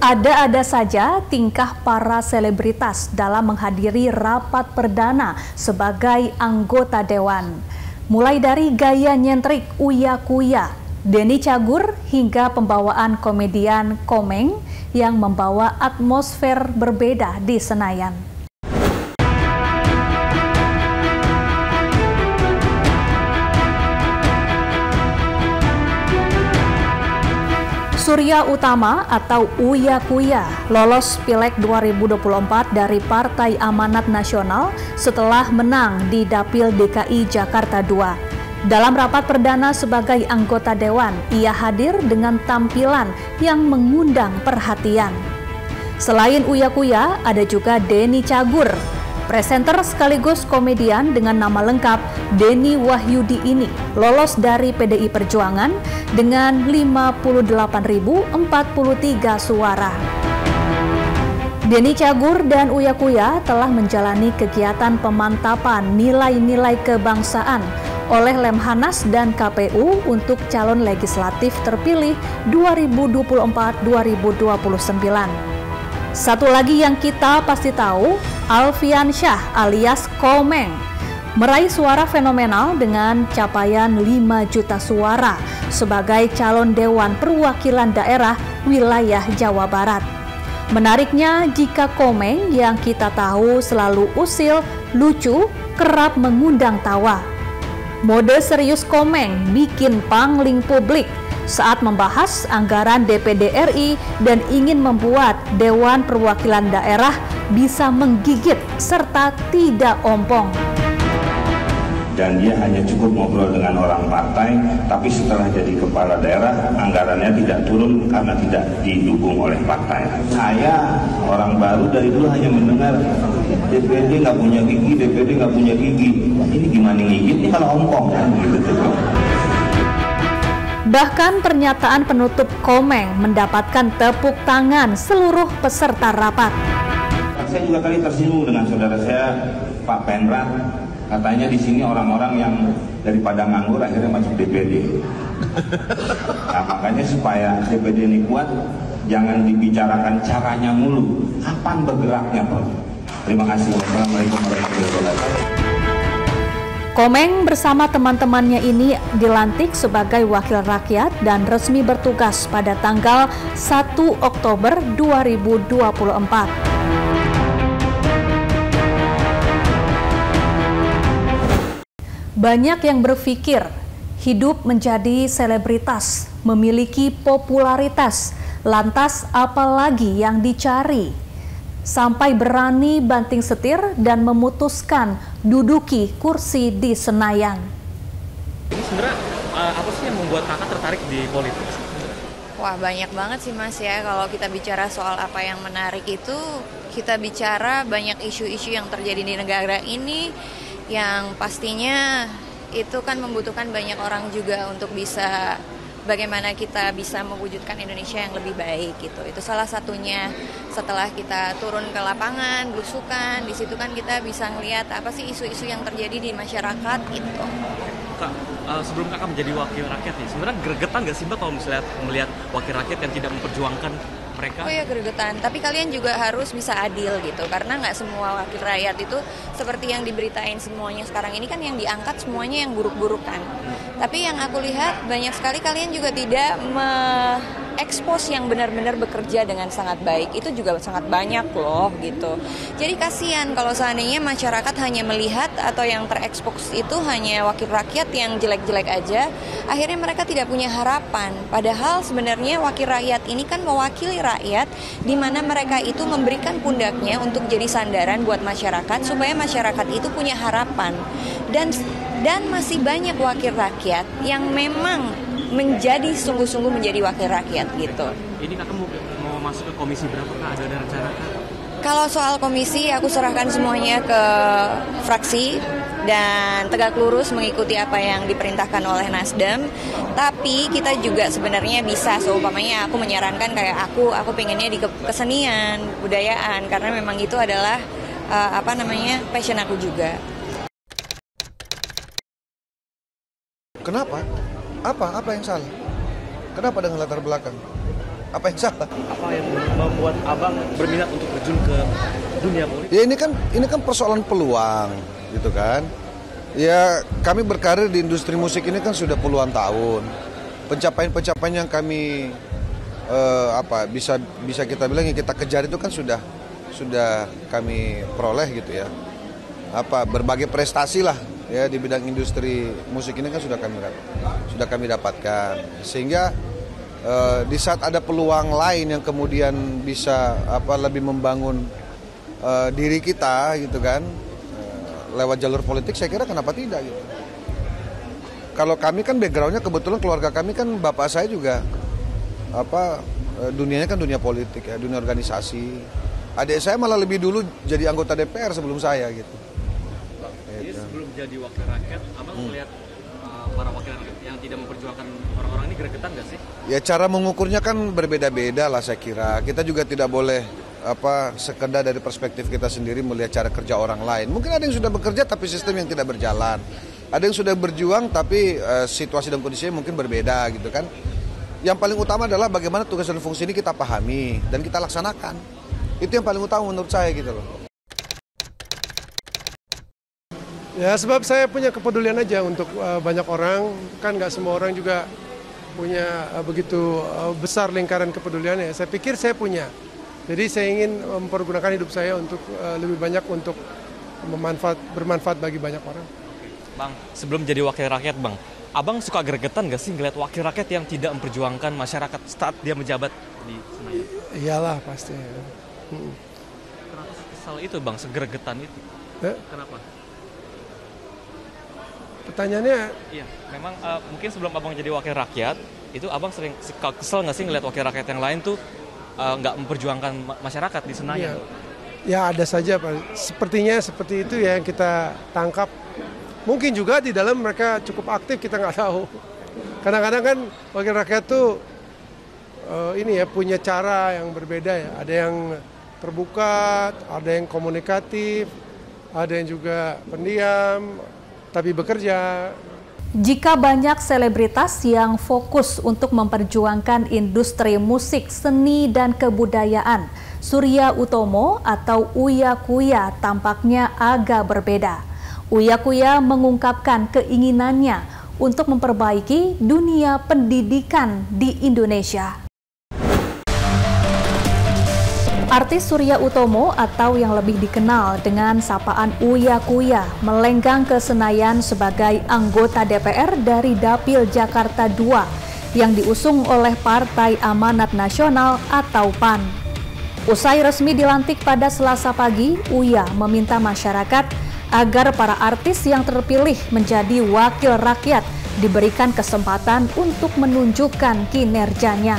Ada-ada saja tingkah para selebritas dalam menghadiri rapat perdana sebagai anggota dewan. Mulai dari gaya nyentrik Uya Kuya, Denny Cagur, hingga pembawaan komedian Komeng yang membawa atmosfer berbeda di Senayan. Surya Utama atau Uya Kuya lolos Pileg 2024 dari Partai Amanat Nasional setelah menang di Dapil DKI Jakarta II. Dalam rapat perdana sebagai anggota dewan, ia hadir dengan tampilan yang mengundang perhatian. Selain Uya Kuya, ada juga Denny Cagur. Presenter sekaligus komedian dengan nama lengkap Denny Wahyudi ini lolos dari PDI Perjuangan dengan 58.043 suara. Denny Cagur dan Uya Kuya telah menjalani kegiatan pemantapan nilai-nilai kebangsaan oleh Lemhanas dan KPU untuk calon legislatif terpilih 2024-2029. Satu lagi yang kita pasti tahu, Alfian Syah alias Komeng meraih suara fenomenal dengan capaian 5 juta suara sebagai calon Dewan Perwakilan Daerah wilayah Jawa Barat. Menariknya, jika Komeng yang kita tahu selalu usil, lucu, kerap mengundang tawa. Mode serius Komeng bikin pangling publik saat membahas anggaran DPD RI dan ingin membuat Dewan Perwakilan Daerah bisa menggigit serta tidak ompong. Dan dia hanya cukup ngobrol dengan orang partai, tapi setelah jadi kepala daerah, anggarannya tidak turun karena tidak didukung oleh partai. Saya orang baru dari dulu hanya mendengar DPD nggak punya gigi, DPD nggak punya gigi. Ini gimana ngigit? Ini kalau ompong kan gitu. Bahkan pernyataan penutup Komeng mendapatkan tepuk tangan seluruh peserta rapat. Saya juga kali tersinggung dengan saudara saya, Pak Pendra. Katanya di sini orang-orang yang daripada nganggur akhirnya masuk DPD. Nah, makanya supaya DPD ini kuat, jangan dibicarakan caranya mulu. Kapan bergeraknya, Pak? Terima kasih. Wassalamualaikum warahmatullahi wabarakatuh. Komeng bersama teman-temannya ini dilantik sebagai wakil rakyat dan resmi bertugas pada tanggal 1 Oktober 2024. Banyak yang berpikir hidup menjadi selebritas, memiliki popularitas, lantas apalagi yang dicari? Sampai berani banting setir dan memutuskan duduki kursi di Senayan. Ini sebenarnya apa sih yang membuat kakak tertarik di politik? Wah, banyak banget sih Mas ya. Kalau kita bicara soal apa yang menarik itu, kita bicara banyak isu-isu yang terjadi di negara ini yang pastinya itu kan membutuhkan banyak orang juga untuk bisa bagaimana kita bisa mewujudkan Indonesia yang lebih baik gitu. Itu salah satunya. Setelah kita turun ke lapangan, belusukan, di situ kan kita bisa ngelihat apa sih isu-isu yang terjadi di masyarakat itu. Kak, sebelum kakak menjadi wakil rakyat nih, sebenarnya gregetan nggak sih Mbak kalau misalnya melihat wakil rakyat yang tidak memperjuangkan mereka? Oh ya, gregetan, tapi kalian juga harus bisa adil gitu, karena nggak semua wakil rakyat itu seperti yang diberitain semuanya sekarang ini kan yang diangkat semuanya yang buruk-buruk kan. Tapi yang aku lihat banyak sekali kalian juga tidak expose yang benar-benar bekerja dengan sangat baik. Itu juga sangat banyak loh gitu. Jadi kasihan kalau seandainya masyarakat hanya melihat atau yang terekspos itu hanya wakil rakyat yang jelek-jelek aja, akhirnya mereka tidak punya harapan. Padahal sebenarnya wakil rakyat ini kan mewakili rakyat, di mana mereka itu memberikan pundaknya untuk jadi sandaran buat masyarakat supaya masyarakat itu punya harapan. Dan masih banyak wakil rakyat yang memang menjadi sungguh-sungguh menjadi wakil rakyat gitu. Ini kakak mau masuk ke komisi berapa kak? Ada rencana kak? Kalau soal komisi aku serahkan semuanya ke fraksi dan tegak lurus mengikuti apa yang diperintahkan oleh Nasdem. Tapi kita juga sebenarnya bisa, seumpamanya aku menyarankan kayak aku pengennya di kesenian, budayaan, karena memang itu adalah passion aku juga. Kenapa? Apa yang salah? Kenapa dengan latar belakang? Apa yang salah? Apa yang membuat abang berminat untuk terjun ke dunia politik? Ya ini kan persoalan peluang, gitu kan. Ya kami berkarir di industri musik ini kan sudah puluhan tahun. Pencapaian-pencapaian yang kami bisa kita bilang yang kita kejar itu kan sudah kami peroleh gitu ya. Berbagai prestasi lah ya di bidang industri musik ini kan sudah kami dapatkan. Sehingga di saat ada peluang lain yang kemudian bisa lebih membangun diri kita gitu kan lewat jalur politik, saya kira kenapa tidak gitu. Kalau kami kan backgroundnya kebetulan keluarga kami kan bapak saya juga dunianya kan dunia politik ya, dunia organisasi. Adik saya malah lebih dulu jadi anggota DPR sebelum saya gitu. Jadi sebelum jadi wakil rakyat, abang melihat para wakil rakyat yang tidak memperjuangkan orang-orang ini gregetan nggak sih? Ya cara mengukurnya kan berbeda-beda lah saya kira. Kita juga tidak boleh sekedar dari perspektif kita sendiri melihat cara kerja orang lain. Mungkin ada yang sudah bekerja tapi sistem yang tidak berjalan. Ada yang sudah berjuang tapi situasi dan kondisinya mungkin berbeda gitu kan. Yang paling utama adalah bagaimana tugas dan fungsi ini kita pahami dan kita laksanakan. Itu yang paling utama menurut saya gitu loh. Ya sebab saya punya kepedulian aja untuk banyak orang, kan nggak semua orang juga punya begitu besar lingkaran kepeduliannya. Saya pikir saya punya, jadi saya ingin mempergunakan hidup saya untuk lebih banyak untuk bermanfaat bagi banyak orang. Bang, sebelum jadi wakil rakyat bang, abang suka gregetan nggak sih ngeliat wakil rakyat yang tidak memperjuangkan masyarakat saat dia menjabat di Senayan? Iyalah pasti. Kenapa kesal itu bang, segregetan itu? Kenapa? Pertanyaannya? Iya, memang mungkin sebelum abang jadi wakil rakyat, itu abang sering kesel nggak sih ngeliat wakil rakyat yang lain tuh nggak memperjuangkan masyarakat di Senayan? Ya ada saja Pak. Sepertinya seperti itu ya yang kita tangkap. Mungkin juga di dalam mereka cukup aktif, kita nggak tahu. Kadang-kadang kan wakil rakyat tuh punya cara yang berbeda ya. Ada yang terbuka, ada yang komunikatif, ada yang juga pendiam, tapi bekerja. Jika banyak selebritas yang fokus untuk memperjuangkan industri musik, seni, dan kebudayaan, Surya Utomo atau Uya Kuya tampaknya agak berbeda. Uya Kuya mengungkapkan keinginannya untuk memperbaiki dunia pendidikan di Indonesia. Artis Surya Utomo atau yang lebih dikenal dengan sapaan Uya Kuya melenggang ke Senayan sebagai anggota DPR dari Dapil Jakarta II yang diusung oleh Partai Amanat Nasional atau PAN. Usai resmi dilantik pada Selasa pagi, Uya meminta masyarakat agar para artis yang terpilih menjadi wakil rakyat diberikan kesempatan untuk menunjukkan kinerjanya.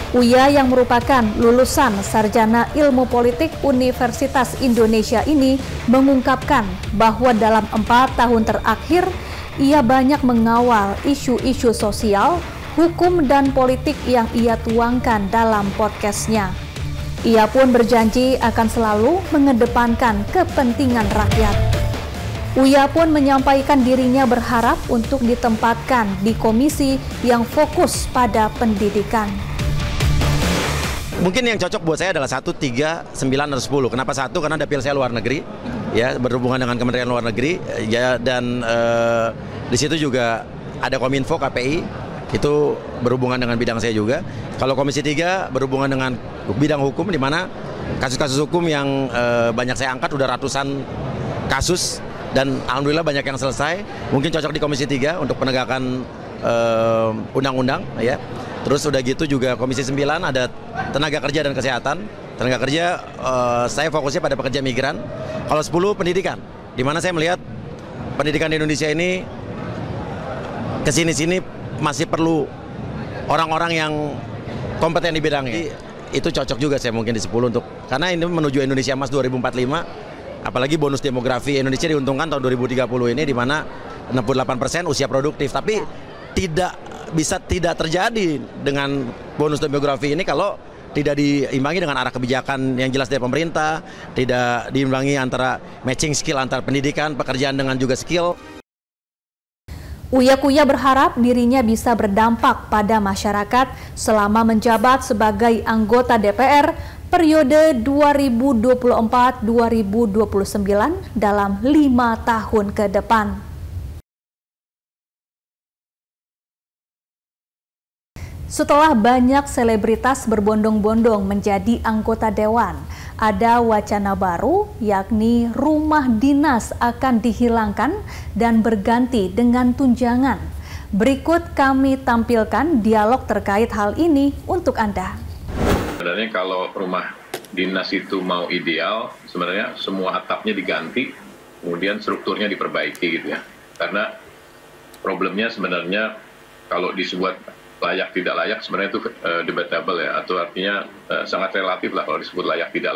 Uya yang merupakan lulusan Sarjana Ilmu Politik Universitas Indonesia ini mengungkapkan bahwa dalam 4 tahun terakhir ia banyak mengawal isu-isu sosial, hukum, dan politik yang ia tuangkan dalam podcastnya. Ia pun berjanji akan selalu mengedepankan kepentingan rakyat. Uya pun menyampaikan dirinya berharap untuk ditempatkan di komisi yang fokus pada pendidikan. Mungkin yang cocok buat saya adalah 1, 3, 9, atau 10. Kenapa 1? Karena dapil saya luar negeri, ya berhubungan dengan Kementerian Luar Negeri, ya, dan di situ juga ada Kominfo, KPI, itu berhubungan dengan bidang saya juga. Kalau Komisi 3 berhubungan dengan bidang hukum, di mana kasus-kasus hukum yang banyak saya angkat, udah ratusan kasus, dan alhamdulillah banyak yang selesai. Mungkin cocok di Komisi 3 untuk penegakan undang-undang, ya. Terus udah gitu juga Komisi 9 ada tenaga kerja dan kesehatan. Tenaga kerja saya fokusnya pada pekerja migran. Kalau 10 pendidikan, di mana saya melihat pendidikan di Indonesia ini kesini-sini masih perlu orang-orang yang kompeten di bidangnya. Itu cocok juga saya mungkin di 10 untuk, karena ini menuju Indonesia Emas 2045. Apalagi bonus demografi Indonesia diuntungkan tahun 2030 ini, di mana 68% usia produktif. Tapi tidak terjadi dengan bonus demografi ini kalau tidak diimbangi dengan arah kebijakan yang jelas dari pemerintah, tidak diimbangi antara matching skill antara pendidikan, pekerjaan dengan juga skill. Uya Kuya berharap dirinya bisa berdampak pada masyarakat selama menjabat sebagai anggota DPR periode 2024-2029 dalam 5 tahun ke depan. Setelah banyak selebritas berbondong-bondong menjadi anggota dewan, ada wacana baru, yakni rumah dinas akan dihilangkan dan berganti dengan tunjangan. Berikut kami tampilkan dialog terkait hal ini untuk Anda. Sebenarnya kalau rumah dinas itu mau ideal, sebenarnya semua atapnya diganti, kemudian strukturnya diperbaiki gitu ya. Karena problemnya sebenarnya kalau disebut layak tidak layak sebenarnya itu debatable ya, atau artinya sangat relatif lah kalau disebut layak tidak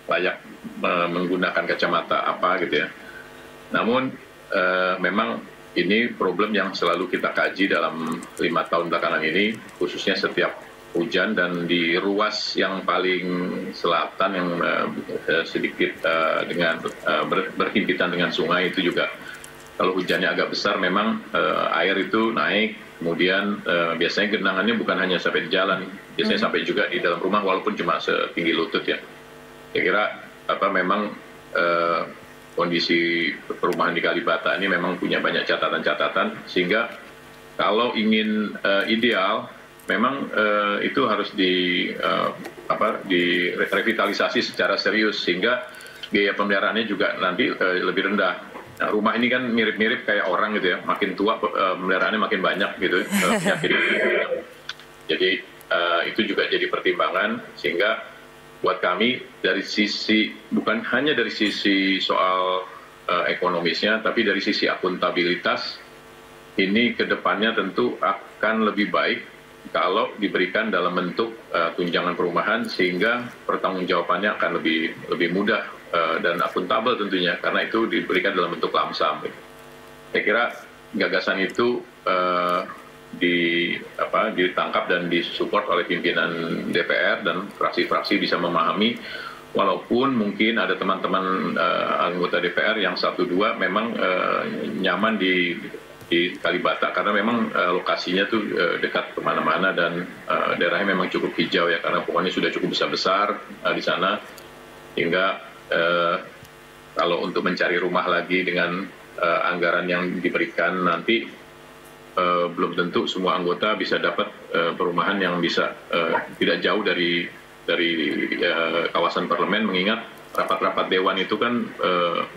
layak, menggunakan kacamata apa gitu ya. Namun memang ini problem yang selalu kita kaji dalam 5 tahun belakangan ini, khususnya setiap hujan dan di ruas yang paling selatan yang sedikit dengan berhimpitan dengan sungai itu juga kalau hujannya agak besar memang air itu naik. Kemudian biasanya genangannya bukan hanya sampai di jalan, biasanya sampai juga di dalam rumah walaupun cuma setinggi lutut ya. Saya kira memang kondisi perumahan di Kalibata ini memang punya banyak catatan-catatan sehingga kalau ingin ideal memang itu harus direvitalisasi secara serius sehingga biaya pemeliharaannya juga nanti lebih rendah. Nah, rumah ini kan mirip-mirip kayak orang gitu ya, makin tua pemeliharaannya makin banyak gitu penyakit. Jadi itu juga jadi pertimbangan sehingga buat kami dari sisi bukan hanya dari sisi soal ekonomisnya, tapi dari sisi akuntabilitas ini kedepannya tentu akan lebih baik kalau diberikan dalam bentuk tunjangan perumahan sehingga pertanggungjawabannya akan lebih mudah dan akuntabel tentunya karena itu diberikan dalam bentuk lamsam. Saya kira gagasan itu ditangkap dan disupport oleh pimpinan DPR dan fraksi-fraksi bisa memahami walaupun mungkin ada teman-teman anggota DPR yang 1-2 memang nyaman di Kalibata karena memang lokasinya tuh dekat kemana-mana dan daerahnya memang cukup hijau ya karena pokoknya sudah cukup besar-besar di sana hingga kalau untuk mencari rumah lagi dengan anggaran yang diberikan nanti belum tentu semua anggota bisa dapat perumahan yang bisa tidak jauh dari kawasan parlemen mengingat rapat-rapat dewan itu kan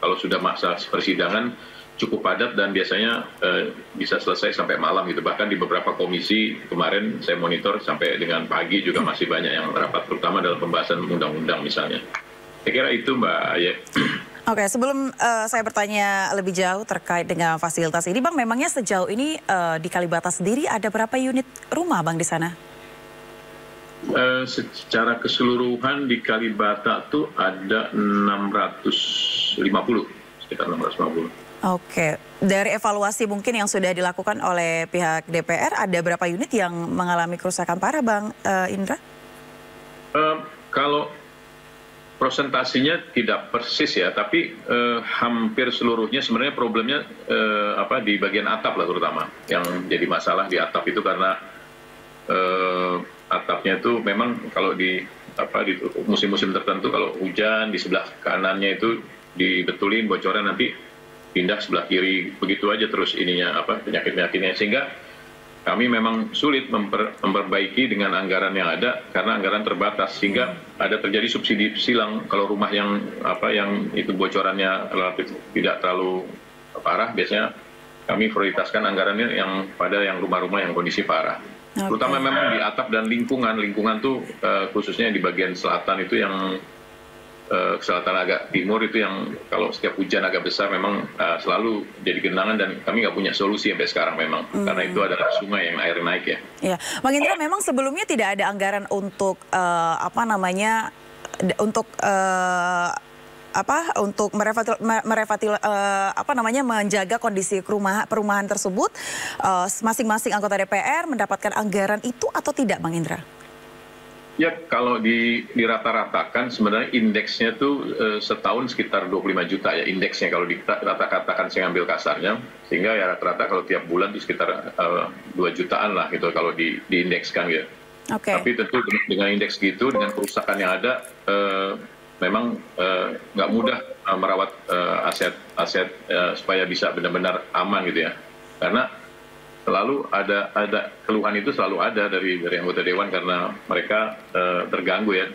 kalau sudah masa persidangan cukup padat dan biasanya bisa selesai sampai malam gitu. Bahkan di beberapa komisi kemarin saya monitor sampai dengan pagi juga masih banyak yang rapat terutama dalam pembahasan undang-undang misalnya. Saya kira itu Mbak Aye. Oke, sebelum saya bertanya lebih jauh terkait dengan fasilitas ini, Bang, memangnya sejauh ini di Kalibata sendiri ada berapa unit rumah, Bang, di sana? Secara keseluruhan di Kalibata tuh ada 650, sekitar 650. Oke, dari evaluasi mungkin yang sudah dilakukan oleh pihak DPR, ada berapa unit yang mengalami kerusakan parah, Bang Indra? Kalau prosentasinya tidak persis ya, tapi hampir seluruhnya sebenarnya problemnya di bagian atap lah terutama. Yang jadi masalah di atap itu karena atapnya itu memang kalau di musim-musim tertentu kalau hujan di sebelah kanannya itu dibetulin bocoran nanti pindah sebelah kiri begitu aja terus ininya penyakit-penyakitnya sehingga kami memang sulit memperbaiki dengan anggaran yang ada karena anggaran terbatas sehingga ada terjadi subsidi silang kalau rumah yang itu bocorannya relatif tidak terlalu parah biasanya kami prioritaskan anggarannya yang pada yang rumah-rumah yang kondisi parah. Okay. Terutama memang di atap dan lingkungan tuh khususnya di bagian selatan itu yang selatan agak timur itu yang kalau setiap hujan agak besar memang selalu jadi genangan dan kami nggak punya solusi sampai sekarang memang karena itu adalah sungai yang air naik ya. Iya, Bang Indra memang sebelumnya tidak ada anggaran untuk menjaga kondisi perumahan tersebut. Masing-masing anggota DPR mendapatkan anggaran itu atau tidak, Bang Indra? Ya, kalau dirata-ratakan sebenarnya indeksnya tuh setahun sekitar 25 juta ya indeksnya kalau dirata-ratakan saya ambil kasarnya, sehingga ya rata-rata kalau tiap bulan di sekitar 2 jutaan lah gitu kalau diindekskan gitu. Tapi tentu dengan indeks gitu, dengan kerusakan yang ada, memang nggak mudah merawat aset supaya bisa benar-benar aman gitu ya, karena selalu ada keluhan itu selalu ada dari anggota dewan karena mereka terganggu ya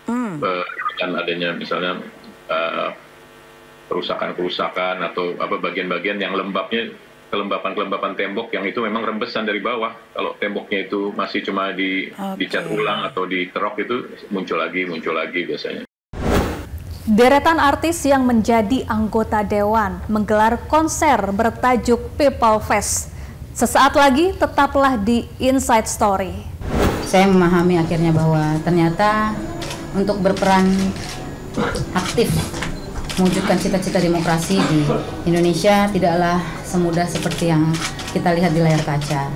dengan adanya misalnya kerusakan atau bagian-bagian yang kelembapan tembok yang itu memang rembesan dari bawah. Kalau temboknya itu masih cuma dicat ulang atau diterok itu muncul lagi biasanya. Deretan artis yang menjadi anggota dewan menggelar konser bertajuk People Fest. Sesaat lagi tetaplah di Inside Story. Saya memahami akhirnya bahwa ternyata untuk berperan aktif mewujudkan cita-cita demokrasi di Indonesia tidaklah semudah seperti yang kita lihat di layar kaca.